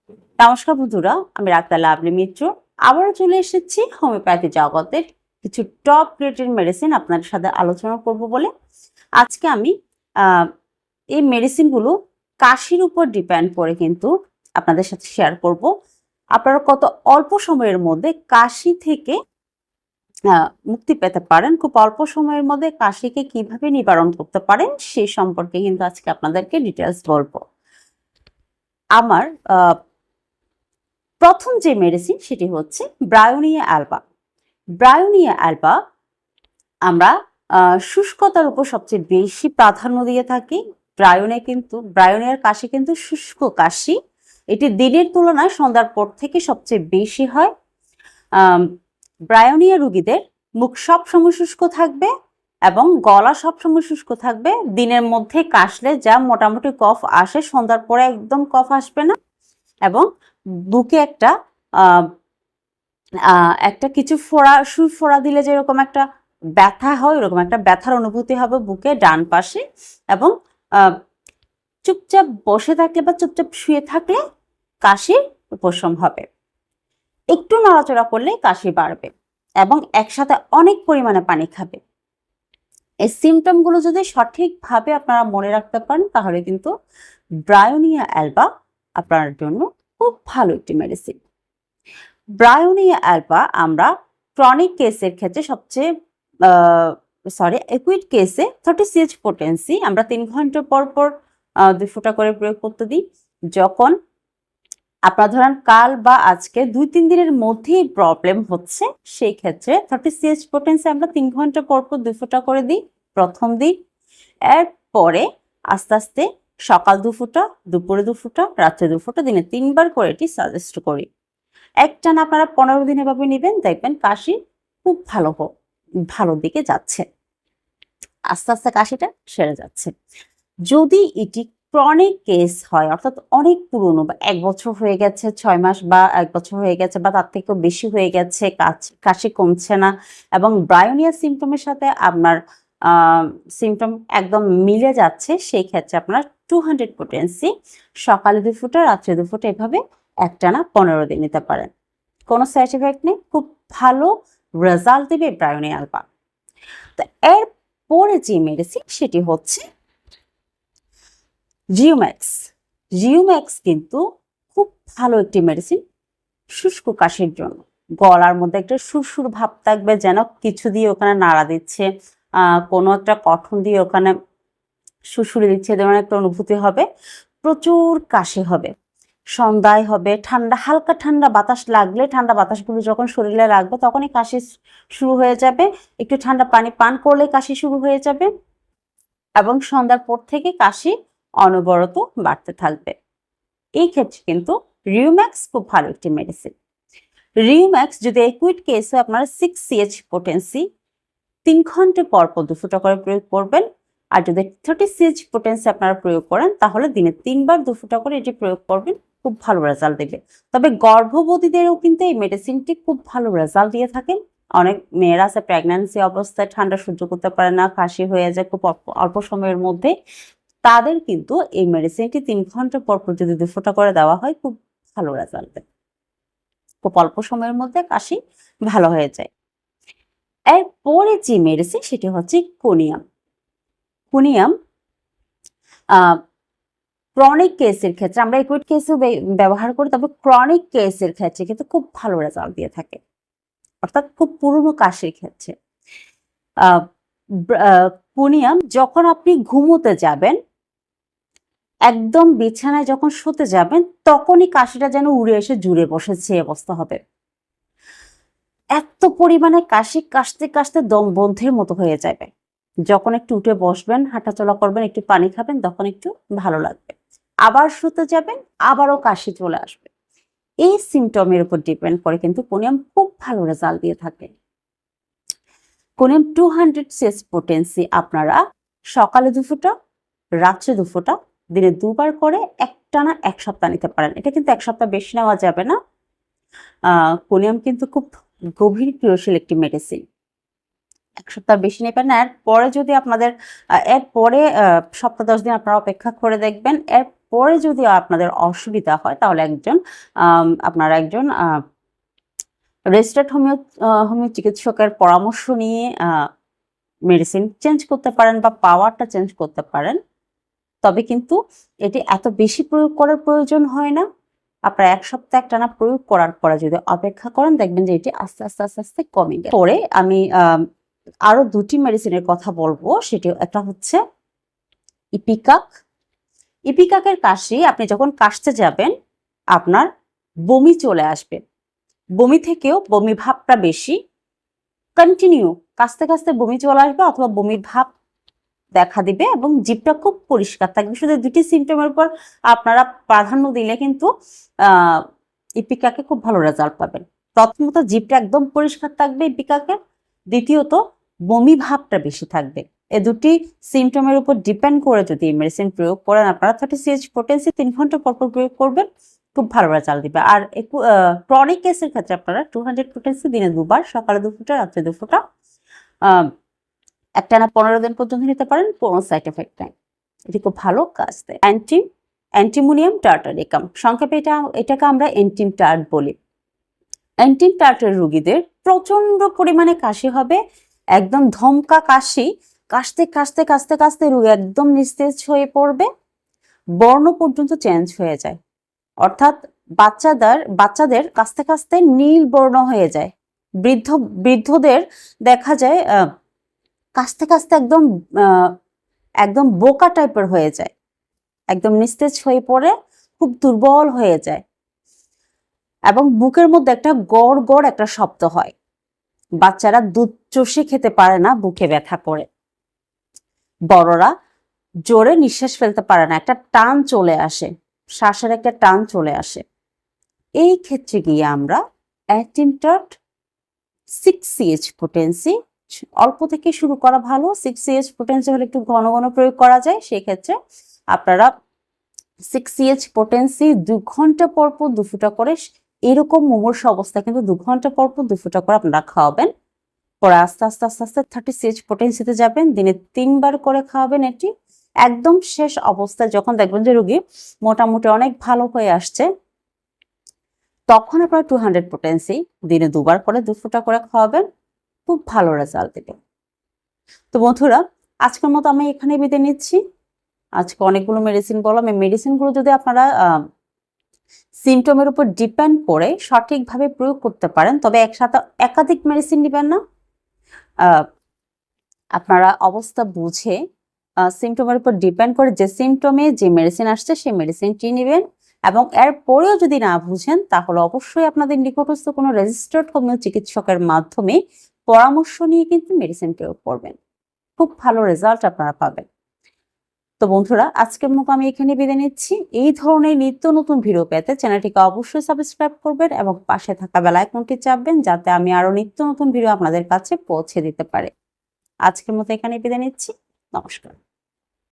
নমস্কার বন্ধুরা, আমি ডাক্তার লাভলি মিত্র। আবারও চলে এসেছি হোমিওপ্যাথি জগতের কিছু টপ রেটেড মেডিসিন আপনাদের সাথে আলোচনা করব বলে। আজকে আমি এই মেডিসিনগুলো কাশির উপর ডিপেন্ড করে কিন্তু আপনাদের সাথে শেয়ার করব। আপনারা কত অল্প সময়ের মধ্যে কাশি থেকে মুক্তি পেতে পারেন, খুব অল্প সময়ের মধ্যে কাশিকে কিভাবে নিবারণ করতে পারেন সেই সম্পর্কে কিন্তু আজকে আপনাদেরকে ডিটেলস বলবো। আমার প্রথম যে মেডিসিন সেটি হচ্ছে ব্রায়োনিয়া অ্যালবা। ব্রায়োনিয়া অ্যালবা আমরা শুষ্কতার উপর সবচেয়ে বেশি প্রাধান্য দিয়ে থাকি। ব্রায়োনিয়ার কাশি কিন্তু শুষ্ক কাশি, এটি দিনের তুলনায় সন্ধ্যার পর থেকে সবচেয়ে বেশি হয়। ব্রায়োনিয়া রোগীদের মুখ সবসময় শুষ্ক থাকবে এবং গলা সবসময় শুষ্ক থাকবে। দিনের মধ্যে কাশলে যা মোটামুটি কফ আসে, সন্ধ্যার পরে একদম কফ আসবে না। এবং বুকে একটা কিছু সুই ফোড়া দিলে যেরকম একটা ব্যথা হয়, ওরকম একটা ব্যথার অনুভূতি হবে বুকে ডান পাশে। এবং চুপচাপ বসে থাকলে বা চুপচাপ শুয়ে থাকলে কাশির উপশম হবে। একটু নড়াচড়া করলে কাশি বাড়বে এবং একসাথে অনেক পরিমাণে পানি খাবে। এই সিমটমগুলো যদি সঠিকভাবে আপনারা মনে রাখতে পারেন তাহলে কিন্তু ব্রায়োনিয়া অ্যালবা আপনার জন্য খুব ভালো একটি মেডিসিন। ব্রায়োনিয়া অ্যালবা আমরা ক্রনিক কেসের ক্ষেত্রে একুইট কেসে 30 CH পোটেন্সি আমরা 3 ঘন্টা পর পর 2 ফোঁটা করে প্রয়োগ করতে দিই। যখন আপনারা ধরেন কাল বা আজকে 2-3 দিনের মধ্যেই প্রবলেম হচ্ছে, সেই ক্ষেত্রে 30 CH পোটেন্সি আমরা 3 ঘন্টা পর পর 2 ফোঁটা করে দিই প্রথম দিন। এরপরে আস্তে আস্তে সকাল 2 ফোঁটা, দুপুরে 2 ফোঁটা, রাত্রে 2 ফোঁটা, দিনে 3 বার করে এটি সাজেস্ট করি। একটানা আপনারা 15 দিন এভাবে নেবেন, দেখবেন কাশি খুব ভালো দিকে যাচ্ছে, আস্তে আস্তে কাশিটা সেরে যাচ্ছে। যদি এটি ক্রনিক কেস হয়, অর্থাৎ অনেক পুরনো বা 1 বছর হয়ে গেছে, 6 মাস বা 1 বছর হয়ে গেছে বা তার থেকেও বেশি হয়ে গেছে, কাশি কমছে না এবং ব্রায়োনিয়া সিমটমের সাথে আপনার সিমটম একদম মিলে যাচ্ছে, সেই ক্ষেত্রে আপনার 200 পোটেন্সি সকালে 2 ফোঁটা, রাত্রে 2 ফোঁটা এভাবে একটানা 15 দিন নিতে পারেন। কোনো সাইড এফেক্ট নেই, খুব ভালো রেজাল্ট দেবে ব্রায়োনিয়া অ্যালবা। তো এর পরে যে মেডিসিন সেটি হচ্ছে জিওম্যাক্স। জিওম্যাক্স কিন্তু খুব ভালো একটি মেডিসিন শুষ্ক কাশির জন্য। গলার মধ্যে একটা সুরসুর ভাব থাকবে, যেন কিছু দিয়ে ওখানে নাড়া দিচ্ছে, কোনো একটা কঠন দিয়ে ওখানে সুরসুরি দিচ্ছে, ধরনের একটা অনুভূতি হবে। প্রচুর কাশি হবে, সন্ধ্যায় হবে, হালকা ঠান্ডা বাতাস লাগলে, ঠান্ডা বাতাসগুলো যখন শরীরে লাগবে তখনই কাশি শুরু হয়ে যাবে। একটু ঠান্ডা পানি পান করলে কাশি শুরু হয়ে যাবে এবং সন্ধ্যার পর থেকে কাশি অনবরত বাড়তে থাকবে। এই ক্ষেত্রে কিন্তু রিউম্যাক্স খুব ভালো একটি মেডিসিন। রিউম্যাক্স যদি একুইট কেসে আপনারা 6 CH পোটেন্সি 3 ঘন্টা পর পর 2 ফোঁটা করে প্রয়োগ করবেন। আর যদি 30 CH পোটেন্সি আপনারা প্রয়োগ করেন তাহলে দিনে 3 বার 2 ফোঁটা করে এটি প্রয়োগ করবেন, খুব ভালো রেজাল্ট দেবে। তবে গর্ভবতীদেরও কিন্তু এই মেডিসিনটি খুব ভালো রেজাল্ট দিয়ে থাকে। অনেক মেয়েরা আছে প্রেগন্যান্সি অবস্থায় ঠান্ডা সহ্য করতে পারে না, কাশি হয়ে যায় খুব অল্প সময়ের মধ্যে, তাদের কিন্তু এই মেডিসিনটি 3 ঘন্টা পর পর যদি 2 ফোঁটা করে দেওয়া হয় খুব ভালো রেজাল্ট দেয়, খুব অল্প সময়ের মধ্যে কাশি ভালো হয়ে যায়। এরপরে যে মেডিসিন সেটি হচ্ছে কোনিয়াম। কোনিয়াম ক্রনিক কেসের ক্ষেত্রে আমরা একুইট কেসে ব্যবহার করি, তবে ক্রনিক কেসের ক্ষেত্রে কিন্তু খুব ভালো রেজাল্ট দিয়ে থাকে, অর্থাৎ খুব পুরনো কাশির ক্ষেত্রে। কোনিয়াম যখন আপনি ঘুমোতে যাবেন, একদম বিছানায় যখন শুতে যাবেন, তখনই কাশিটা যেন উড়ে এসে জুড়ে বসেছে অবস্থা হবে। এত পরিমাণে কাশি কাশতে কাশতে দম বন্ধের মতো হয়ে যাবে। যখন একটু উঠে বসবেন, হাঁটাচলা করবেন, একটু পানি খাবেন, তখন একটু ভালো লাগবে। আবার শুতে যাবেন, আবারও কাশি চলে আসবে। এই সিমটমের উপর ডিপেন্ড করে কিন্তু কোনিয়াম খুব ভালো রেজাল্ট দিয়ে থাকে। কোনিয়াম 200 CH পোটেন্সি আপনারা সকালে 2 ফোঁটা, রাত্রে 2 ফোঁটা, দিনে 2 বার করে একটানা 1 সপ্তাহ নিতে পারেন। এটা কিন্তু 1 সপ্তাহ বেশি নেওয়া যাবে না। কোনিয়াম কিন্তু খুব গভীর ক্রিয়াশীল একটি মেডিসিন। 1 সপ্তাহ বেশি নেবেন না। এরপরে যদি আপনাদের এরপরে সপ্তাহ 10 দিন আপনারা অপেক্ষা করে দেখবেন, এর এরপরে যদি আপনাদের অসুবিধা হয় তাহলে আপনারা একজন রেজিস্টার্ড হোমিও চিকিৎসকের পরামর্শ নিয়ে মেডিসিন চেঞ্জ করতে পারেন বা পাওয়ারটা চেঞ্জ করতে পারেন। তবে কিন্তু এটি এত বেশি প্রয়োগ করার প্রয়োজন হয় না। আপনারা 1 সপ্তাহ একটানা প্রয়োগ করার পরে যদি অপেক্ষা করেন দেখবেন যে এটি আস্তে আস্তে আস্তে আস্তে কমে গেছে। পরে আমি আরো 2টি মেডিসিনের কথা বলবো, সেটি একটা হচ্ছে ইপিকাক। ইপিকাকের কাশি আপনি যখন কাশতে যাবেন আপনার বমি চলে আসবে, বমি থেকেও বমি ভাবটা বেশি কন্টিনিউ কাশতে কাশতে বমি চলে আসবে অথবা বমির ভাব দেখা দিবে এবং জিভটা খুব পরিষ্কার থাকবে। শুধু 2টি সিমটমের উপর আপনারা প্রাধান্য দিলে কিন্তু ইপিকাকে খুব ভালো রেজাল্ট পাবেন। প্রথমত জিভটা একদম পরিষ্কার থাকবে ইপিকাকের, দ্বিতীয়ত বমি ভাবটা বেশি থাকবে। এই 2টি সিমটমের উপর ডিপেন্ড করে যদি মেডিসিন প্রয়োগ করেন আপনারা 30 সিএইচ পোটেন্সি 3 ঘন্টা পর পর প্রয়োগ করবেন, খুব ভালো রেজাল্ট দিবে। আর ক্রনিক কেসের ক্ষেত্রে আপনারা 200 পোটেন্সি দিনে 2 বার, সকালে 2 ফোঁটা রাত্রে 2 ফোঁটা একটানা 15 দিন পর্যন্ত নিতে পারেন, কোনো সাইড এফেক্ট নাই। এটি খুব ভালো কাজ দেয়। অ্যান্টিমোনিয়াম টার্টারিকাম, সংক্ষেপে এটাকে আমরা অ্যান্টিম টার্ট বলি। অ্যান্টিম টার্টার রোগীদের প্রচন্ড পরিমাণে কাশি হবে, একদম ধমকা কাশি, কাশতে কাশতে কাশতে কাশতে রোগী একদম নিস্তেজ হয়ে পড়বে, বর্ণ পর্যন্ত চেঞ্জ হয়ে যায়। অর্থাৎ বাচ্চাদের কাশতে কাশতে নীল বর্ণ হয়ে যায়, বৃদ্ধদের দেখা যায় কাশতে কাশতে একদম বোকা টাইপের হয়ে যায়, একদম নিস্তেজ হয়ে পড়ে, খুব দুর্বল হয়ে যায় এবং বুকের মধ্যে একটা গড় গড় একটা শব্দ হয়। বাচ্চারা দুধ চষে খেতে পারে না, বুকে ব্যথা করে। বড়রা জোরে নিঃশ্বাস ফেলতে পারে না, একটা টান চলে আসে, শ্বাসের একটা টান চলে আসে। এই ক্ষেত্রে গিয়ে আমরা অ্যান্টিম টার্ট 6 সিএইচ পোটেন্সি, অল্প থেকে শুরু করা ভালো, 6 সিএইচ পোটেন্সি হলে একটু ঘন ঘন প্রয়োগ করা যায়। সেক্ষেত্রে আপনারা 6 সিএইচ পোটেন্সি 2 ঘন্টা পর পর 2 ফোঁটা করে, এরকম মুমূর্ষু অবস্থা কিন্তু 2 ঘন্টা পর পর 2 ফোঁটা করে আপনারা খাওয়াবেন। পরে আস্তে আস্তে আস্তে আস্তে 30 সিএইচ পোটেন্সিতে যাবেন, দিনে 3 বার করে খাওয়াবেন। এটি একদম শেষ অবস্থায় যখন দেখবেন যে রোগী মোটামুটি অনেক ভালো হয়ে আসছে, তখন আপনারা 200 পোটেন্সি দিনে 2 বার করে 2 ফোঁটা করে খাওয়াবেন, খুব ভালো রেজাল্ট দেবে। তো বন্ধুরা, আজকের মতো আমি এখানে বিদায় নিচ্ছি। আজকে অনেকগুলো মেডিসিন বললাম, এই মেডিসিনগুলো যদি আপনারা সিমটমের উপর ডিপেন্ড করে সঠিকভাবে প্রয়োগ করতে পারেন, তবে একসাথে একাধিক মেডিসিন নেবেন না। আপনারা অবস্থা বুঝে সিমটমের উপর ডিপেন্ড করে যে সিমটমে যে মেডিসিন আসছে সেই মেডিসিনটি নেবেন, এবং এর পরেও যদি না বুঝেন তাহলে অবশ্যই আপনাদের নিকটস্থ কোনো রেজিস্টার্ড হোমিও চিকিৎসকের মাধ্যমে পরামর্শ নিয়ে কিন্তু মেডিসিন প্রয়োগ করবেন, খুব ভালো রেজাল্ট আপনারা পাবেন। তো বন্ধুরা, আজকের মতো আমি এখানে বিদায় নিচ্ছি। এই ধরনের নিত্য নতুন ভিডিও পেতে চ্যানেলটিকে অবশ্যই সাবস্ক্রাইব করবেন এবং পাশে থাকা বেল আইকনটি চাপবেন, যাতে আমি আরো নিত্য নতুন ভিডিও আপনাদের কাছে পৌঁছে দিতে পারি। আজকের মতো এখানে বিদায় নিচ্ছি। নমস্কার।